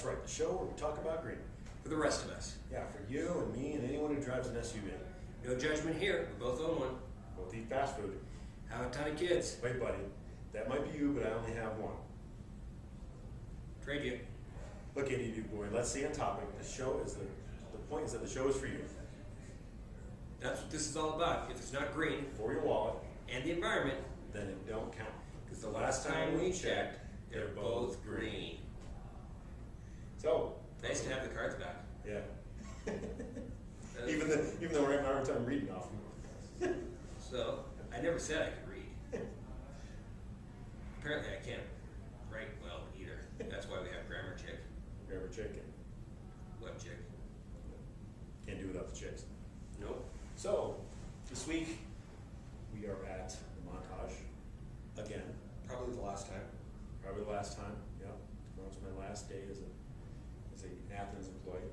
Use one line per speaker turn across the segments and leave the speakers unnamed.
That's right, the show where we talk about green.
For the rest of us.
Yeah, for you and me and anyone who drives an SUV.
No judgment here. We both own one.
Both eat fast food.
Have a ton of kids.
Wait, buddy, that might be you, but I only have one.
Trade you.
Look at you, boy. Let's stay on topic. The point is that the show is for you.
That's what this is all about. If it's not green
For your wallet,
and the environment,
then it don't count.
because the last time we checked, they're both green.
So,
Nice to have the cards back.
yeah. even though we're having a hard time reading off them.
So, I never said I could read. Apparently I can't write well either. That's why we have grammar check.
Grab a chicken.
Web check.
Can't do without the chicks.
Nope.
So, this week we are at the montage again.
Probably the last time.
Probably the last time. Yep. Tomorrow's my last day as an Athens employee.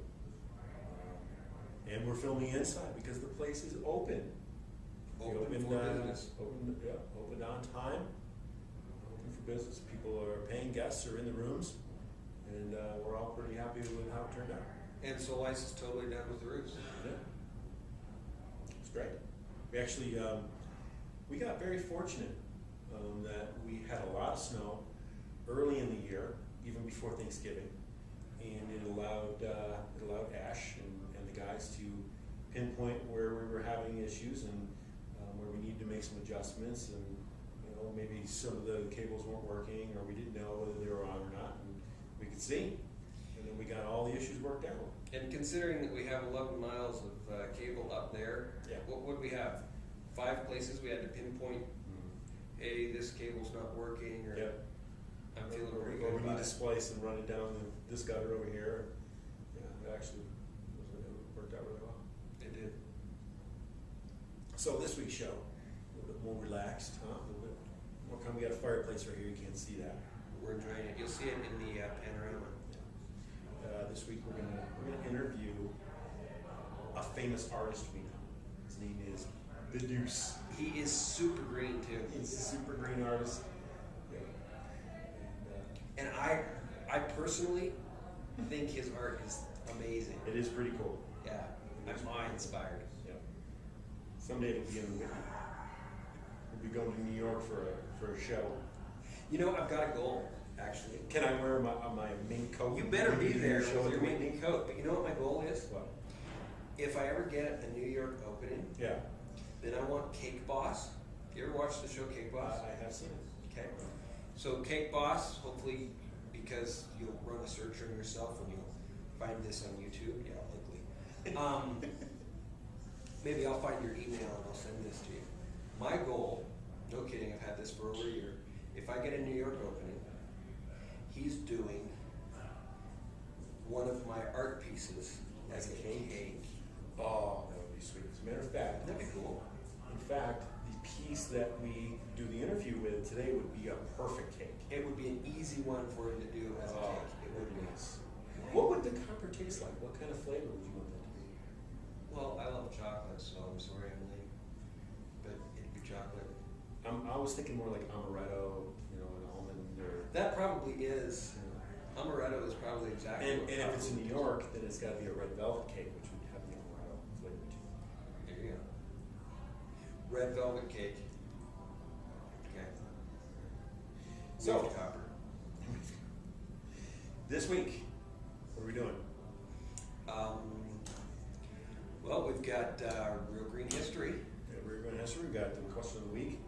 And we're filming inside because the place is open.
Open for business.
Open on time. Open for business. People are paying guests are in the rooms, and we're all pretty happy with how it turned out.
And so Ice is totally done with the roofs.
Yeah. It's great. We actually, we got very fortunate that we had a lot of snow early in the year, even before Thanksgiving, and it allowed Ash and the guys to pinpoint where we were having issues and where we needed to make some adjustments, and maybe some of the cables weren't working or we didn't know whether they were on or not, and we could see, and then we got all the issues worked out.
And considering that we have 11 miles of cable up there,
Yeah.
what would we have? 5 places we had to pinpoint, hey, this cable's not working, or
Yep.
I'm feeling
Or
pretty
or
good
we need
about
to
it.
splice and run it down this gutter over here. Yeah, it actually worked out really well.
It did.
So this week's show, a little bit more relaxed, huh? A little bit more come. We got a fireplace right here. You can't see that.
We're enjoying it. You'll see it in the panorama.
This week we're gonna interview a famous artist we know. His name is ByDuce.
He is super green too.
He's a super green artist. Yeah.
And I personally think his art is amazing.
It is pretty cool.
Yeah, I'm awe-inspired.
Yeah. Someday it'll be in Whitney. We'll be going to New York for a show.
You know, I've got a goal, actually.
Can I wear my mink coat?
You better be there
Show
with
at
your
the Whitney?
mink coat. But you know what my goal is?
What?
If I ever get a New York opening,
Yeah.
then I want Cake Boss. You ever watch the show Cake Boss?
I have seen it.
Okay. So Cake Boss, hopefully, because you'll run a search on yourself and you'll find this on YouTube. Yeah, likely. Maybe I'll find your email and I'll send this to you. My goal, no kidding, I've had this for over a year. If I get a New York opening, he's doing one of my art pieces as a cake.
Oh, that would be sweet. As a matter of fact,
That'd be cool.
in fact, the piece that we do the interview with today would be a perfect cake.
It would be an easy one for him to do as a cake. It would be.
What would the copper taste like? What kind of flavor would you want that to be?
Well, I love chocolate, so I'm sorry, Emily, but it'd be chocolate.
I was thinking more like amaretto, an almond or.
That probably is. Amaretto is probably exactly.
And
what
if it's in
probably
New York, then it's got to be a red velvet cake, which would have the amaretto flavor too.
There you go. Red velvet cake. Okay.
So-
With copper.
This week, what are we doing?
Well, we've got Real Green History.
Yeah, we're going to answer. We've got the question of the week.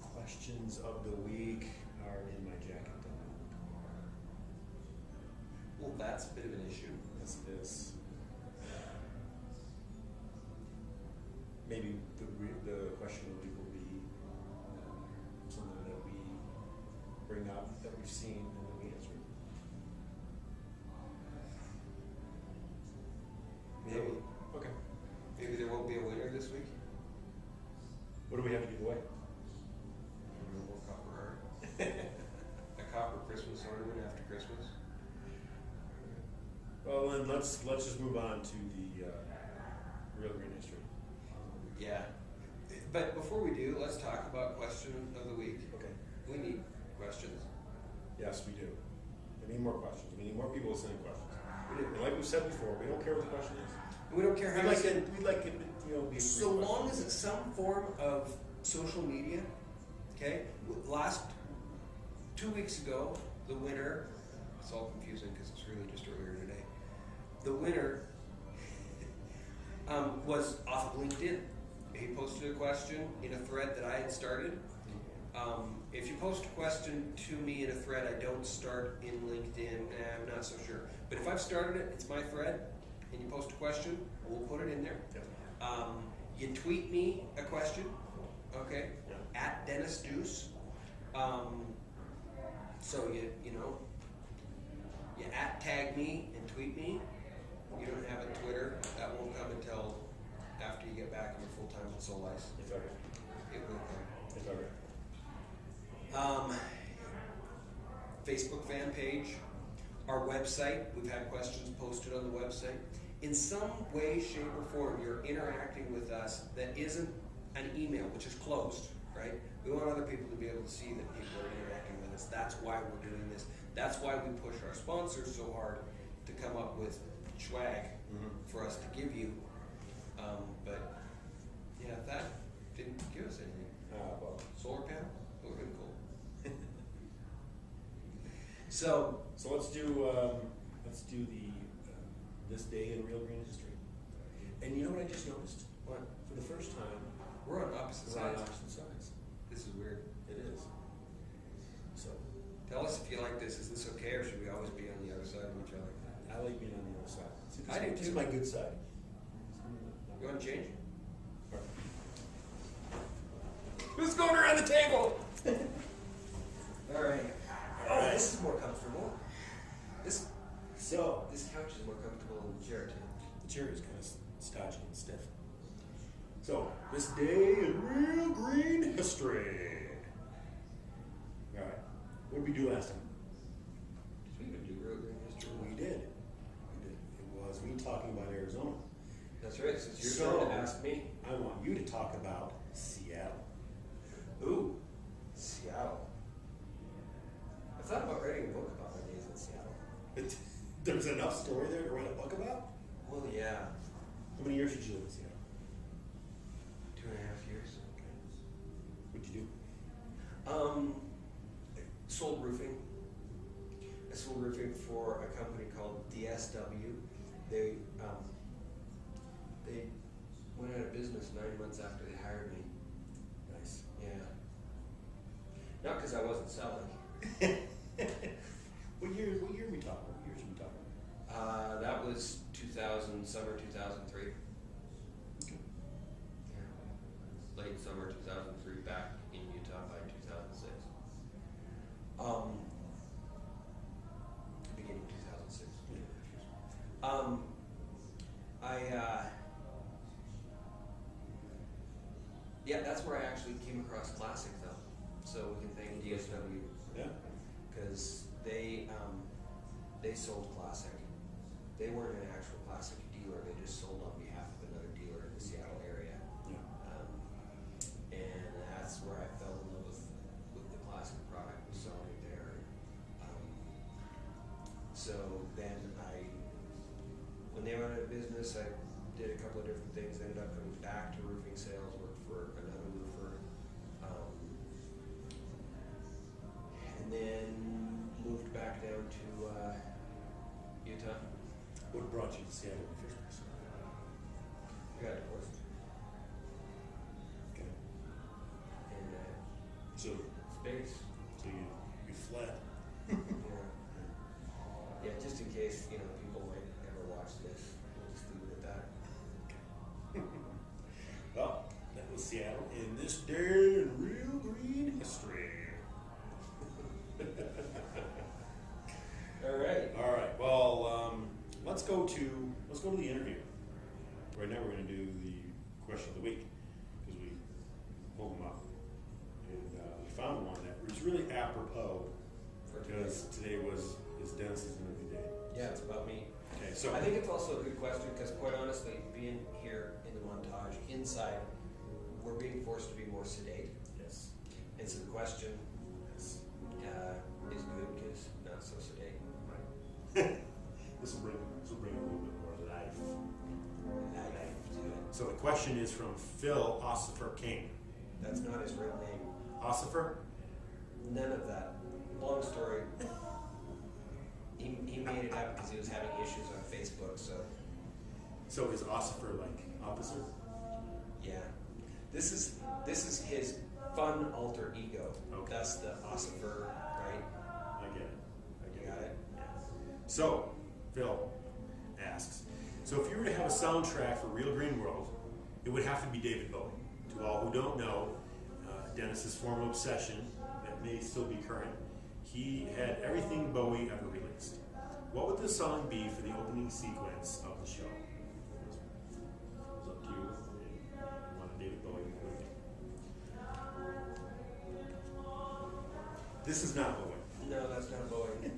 The questions of the week are in my jacket down in the car.
Well, that's a bit of an issue.
Yes, it is. Maybe the question of the week will be something that we bring up that we've seen and then we answer it.
Maybe.
Okay.
Maybe there won't be a winner this week.
What do we have to give away?
More copper art. A copper Christmas ornament after Christmas.
Well, then let's just move on to the Real Green History.
Yeah. But before we do, let's talk about question of the week.
Okay.
We need questions.
Yes, we do. We need more questions. We need more people sending questions.
We do.
And like we said before, we don't care what the question is.
We don't care how
We
you
like
send.
it, we like it, you know, be a
So
free
long
question.
as it's some form of social media, okay? Last 2 weeks ago, the winner, it's all confusing because it's really just earlier today. The winner was off of LinkedIn. He posted a question in a thread that I had started. If you post a question to me in a thread, I don't start in LinkedIn. I'm not so sure. But if I've started it, it's my thread, and you post a question, we'll put it in there.
Yeah.
You tweet me a question, okay?
Yeah.
At Dennis Deuce. So you know, you tag me and tweet me. You don't have a Twitter. That won't come until after you get back and you're full time with Soul Ice.
If ever.
It will come.
If ever.
Facebook fan page, our website. We've had questions posted on the website. In some way, shape, or form, you're interacting with us that isn't an email, which is closed, right? We want other people to be able to see that people are interacting with us. That's why we're doing this. That's why we push our sponsors so hard to come up with swag for us to give you. But yeah, that didn't give us anything.
Well,
Solar panel? That would have been cool. So,
so let's do the this day in Real Green History. And you know what I just noticed?
what?
For the first time,
We're on opposite
we're on
sides.
opposite sides.
This is weird.
It is. So
Tell us if you like this. Is this okay, or should we always be on the other side of each other?
I like being on the other side. See,
I do
This
too.
is my good side.
You want to change?
Perfect.
Who's going around the table? All right.
All right.
This is more comfortable. This
So
couch is more comfortable than the chair too.
the chair is kind of stodgy and stiff. So this day in Real Green History. All right. What did we do last time?
Did we even do real green history?
We did. It was me talking about Arizona.
That's right. Since you're
So-
going to ask me.
I want you to talk about Seattle.
Ooh, Seattle. I thought about writing a book about my days in Seattle.
There's enough story there to write a book about?
Well, yeah.
How many years did you live in Seattle?
2.5 years.
What'd you do?
Sold roofing. I sold roofing for a company called DSW. They went out of business 9 months after they hired me.
Nice.
Yeah. Not because I wasn't selling.
What year are we talking? What years are we talking?
That was summer 2003.
Okay.
Yeah. Late summer 2003, back in Utah by 2006. Beginning 2006. Yeah, that's where I actually came across Classic though. So we can thank DSW
Yeah.
because they sold Classic. They weren't an actual Classic dealer. They just sold on behalf of another dealer in the Seattle area.
Yeah.
And that's where I fell in love with the Classic product, was selling it there. So then when they went out of business, I did a couple of different things, ended up coming back to roofing sales, worked for another roofer, and then moved back down to Utah.
What brought you to Seattle in the first place?
I got divorced.
Okay.
And
So
space.
you fled.
Yeah, just in case, people might ever watch this, we'll just leave it at that.
Well, that was Seattle in this day in Real Green History.
All right.
All right. Well, let's go to the interview. Right now, we're going to do the question of the week because we pulled them up, and we found one that was really apropos because today is Dennis's interview day.
Yeah, it's about me.
Okay. So
I think it's also a good question because, quite honestly, being here in the montage inside, we're being forced to be more sedate,
yes.
and so the question
Yes.
is good because not so sedate.
This will bring a little bit more life.
Life to it.
So the question is from Phil Ossifer King.
That's not his real name.
Ossifer?
None of that. Long story. He made it up because he was having issues on Facebook, so
So is Ossifer like opposite?
yeah. This is his fun alter ego.
Okay.
That's the Ossifer, right?
I get it.
You got it?
So, Phil asks, so if you were to have a soundtrack for Real Green World, it would have to be David Bowie. To all who don't know, Dennis's former obsession, that may still be current, he had everything Bowie ever released. What would the song be for the opening sequence of the show? It was up to you. You want a David Bowie movie. This is not Bowie.
No, that's not Bowie.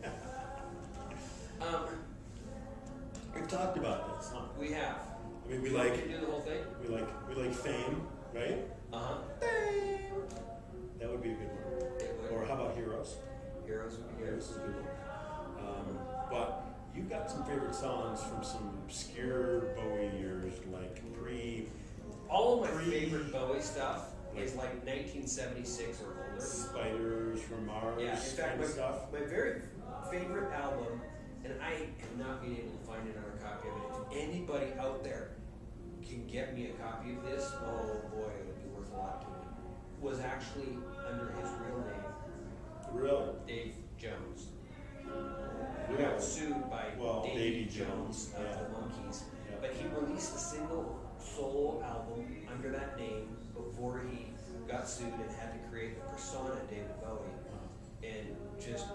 We've talked about this, huh?
We have.
I mean, we
You
like
want me to do the whole thing?
we like Fame, right?
Uh-huh.
That would be a good one.
It would.
Or how about Heroes?
Heroes would be
Heroes
good.
is a good one. But you've got some favorite songs from some obscure Bowie years, like
All of my favorite Bowie stuff is like 1976 or older.
Spiders from Mars,
Yeah, in fact,
kind of stuff.
my very favorite album, and I have not been able to find another copy of it. If anybody out there can get me a copy of this, oh boy, it would be worth a lot to me. Was actually under his real name,
Really?
Dave Jones. He
Really?
got sued by
Davy
Davy
Jones,
Jones of
yeah.
the Monkees,
Yeah.
but he released a single solo album under that name before he got sued and had to create the persona David Bowie. And just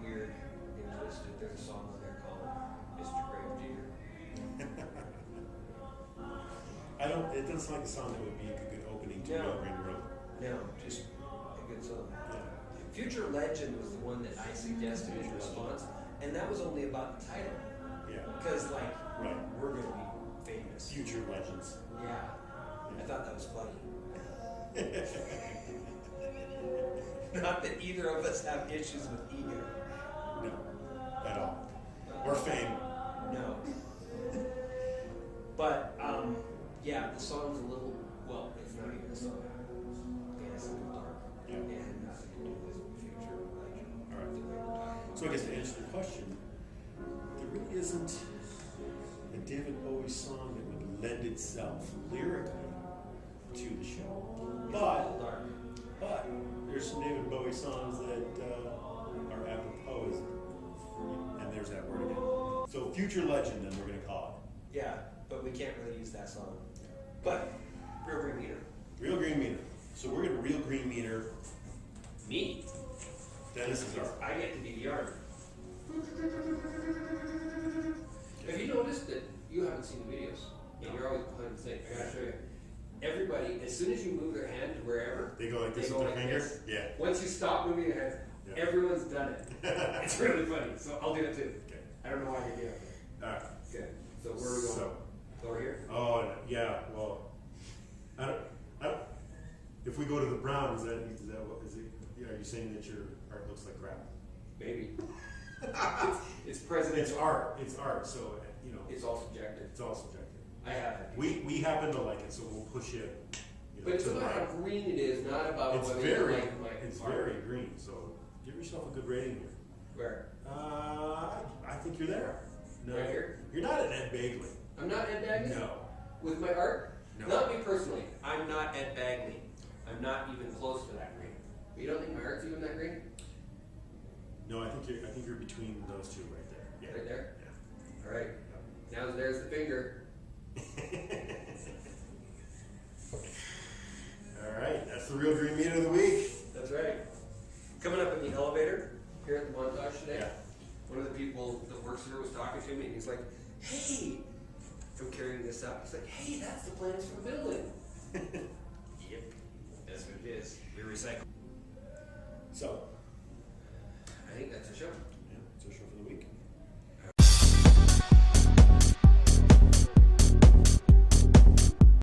weird and twisted. There's a song on there called Mr. Gravedigger.
It doesn't sound like a song that would be a good opening to
No.
Real Green World.
No, just a good song.
Yeah.
Future Legend was the one that I suggested in response, and that was only about the title.
Yeah.
Because, like,
Right.
we're going to be famous.
Future legends.
Yeah. I thought that was funny. Not that either of us have issues with ego.
No, at all. Or Fame.
No. But, yeah, the song's a little, well, it's not even a song. Yeah, it's a little dark.
Yeah.
And nothing to do with Future Legend.
All right.
The way we're talking about
So I guess to answer the question, there really isn't a David Bowie song that would lend itself lyrically to the show. But there's some David Bowie songs that are apropos, and there's that word again. So Future Legend, then we're going to call
Yeah, but we can't really use that song. But, Real Green Meter.
it. Real Green Meter. So we're going to Real Green Meter.
Me?
Dennis is our.
I get to be the yard. Have you noticed that you haven't seen the videos? And you're always behind the thing. I gotta show you. Everybody, as soon as you move their hand to wherever,
They go like this
They
with
go
their
like
finger?
this.
Yeah.
once you stop moving your hand,
Yeah.
everyone's done it. It's really funny. So I'll do it too.
Okay.
I don't know why I can do it.
Alright.
Okay. So where are we going?
So,
Over here?
oh, no, yeah, well, I don't, if we go to the Brown, is that what, is it, are you saying that your art looks like crap?
Maybe. it's presidential.
It's art, so, you know,
It's all subjective.
it's all subjective.
I have it.
We happen to like it, so we'll push it, you know,
But it's
to the
about how
right.
green it is, not about
It's
whether
very,
you like my
it's
art.
very green, so give yourself a good rating here.
Where?
I think you're there. No,
Right here?
You're not an Ed Bagley.
I'm not Ed Bagley?
No.
With my art?
No.
Not me personally. I'm not Ed Bagley. I'm not even close to that green. You don't think my art's even that green?
No, I think you're between those two right there. Yeah.
Right there?
Yeah.
Alright. Now there's the finger.
All right, that's the Real Green Meter of the week.
That's right. Coming up in the elevator here at the montage today,
Yeah.
one of the people that works here was talking to me and he's like, hey, I'm carrying this up. He's like, hey, that's the plans for the building.